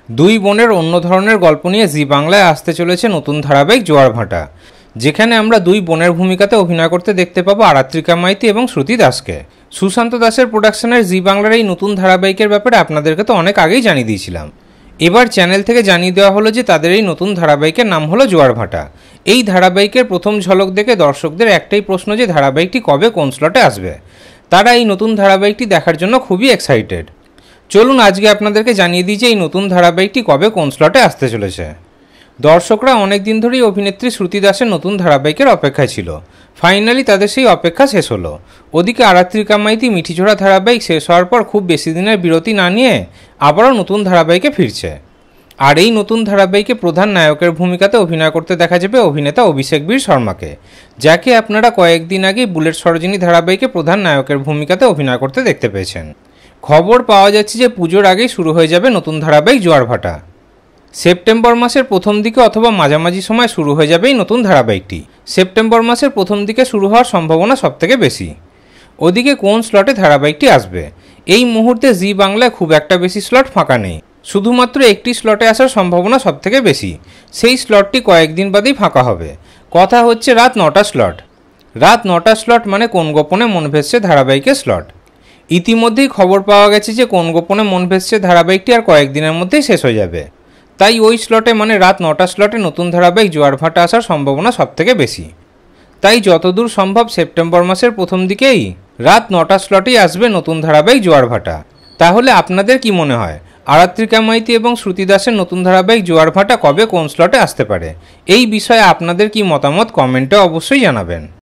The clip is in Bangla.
দুই বোনের অন্য ধরনের গল্প নিয়ে জি বাংলায় আসতে চলেছে নতুন ধারাবাহিক জোয়ার ভাটা, যেখানে আমরা দুই বোনের ভূমিকাতে অভিনয় করতে দেখতে পাবো আরাত্রিকা মাইতি এবং শ্রুতি দাসকে। সুশান্ত দাসের প্রোডাকশনের জি বাংলার এই নতুন ধারাবাহিকের ব্যাপারে আপনাদেরকে তো অনেক আগেই জানিয়ে দিয়েছিলাম। এবার চ্যানেল থেকে জানিয়ে দেওয়া হলো যে তাদের এই নতুন ধারাবাহিকের নাম হলো জোয়ার ভাটা। এই ধারাবাহিকের প্রথম ঝলক দেখে দর্শকদের একটাই প্রশ্ন যে ধারাবাহিকটি কবে কোন স্লটে আসবে। তারা এই নতুন ধারাবাহিকটি দেখার জন্য খুবই এক্সাইটেড। চলুন আজকে আপনাদেরকে জানিয়ে দিই যে এই নতুন ধারাবাহিকটি কবে কোন স্লটে আসতে চলেছে। দর্শকরা অনেক দিন ধরেই অভিনেত্রী শ্রুতি দাসের নতুন ধারাবাহিকের অপেক্ষায় ছিল। ফাইনালি তাদের সেই অপেক্ষা শেষ হলো। ওদিকে আরাত্রিকা মাইতি মিঠিঝোড়া ধারাবাহিক শেষ হওয়ার পর খুব বেশি দিনের বিরতি না নিয়ে আবারও নতুন ধারাবাহিকে ফিরছে। আর এই নতুন ধারাবাহিকে প্রধান নায়কের ভূমিকাতে অভিনয় করতে দেখা যাবে অভিনেতা অভিষেক বীর শর্মাকে, যাকে আপনারা কয়েকদিন আগেই বুলেট সরোজিনী ধারাবাহিকে প্রধান নায়কের ভূমিকাতে অভিনয় করতে দেখতে পেয়েছেন। খবর পাওয়া যাচ্ছে যে পুজোর আগেই শুরু হয়ে যাবে নতুন ধারাবাহিক জোয়ার ভাটা। সেপ্টেম্বর মাসের প্রথম দিকে অথবা মাঝামাঝি সময় শুরু হয়ে যাবে এই নতুন ধারাবাহিকটি। সেপ্টেম্বর মাসের প্রথম দিকে শুরু হওয়ার সম্ভাবনা সবথেকে বেশি। ওদিকে কোন স্লটে ধারাবাহিকটি আসবে, এই মুহূর্তে জি বাংলায় খুব একটা বেশি স্লট ফাঁকা নেই। শুধুমাত্র একটি স্লটে আসার সম্ভাবনা সবথেকে বেশি। সেই স্লটটি কয়েকদিন বাদেই ফাঁকা হবে। কথা হচ্ছে রাত 9টা স্লট। রাত 9টা স্লট মানে কোন গোপনে মন ভেসছে ধারাবাহিকের স্লট। ইতিমধ্যেই খবর পাওয়া গেছে যে কোন গোপনে মন ভেসছে ধারাবাহিকটি আর কয়েকদিনের মধ্যেই শেষ হয়ে যাবে। তাই ওই স্লটে মানে রাত 9টা স্লটে নতুন ধারাবাহিক জোয়ার ভাটা আসার সম্ভাবনা সবথেকে বেশি। তাই যতদূর সম্ভব সেপ্টেম্বর মাসের প্রথম দিকেই রাত 9টা স্লটেই আসবে নতুন ধারাবাহিক জোয়ার ভাটা। তাহলে আপনাদের কি মনে হয় আরাত্রিকা মাইতি এবং শ্রুতি দাসের নতুন ধারাবাহিক জোয়ার ভাটা কবে কোন স্লটে আসতে পারে? এই বিষয়ে আপনাদের কি মতামত কমেন্টে অবশ্যই জানাবেন।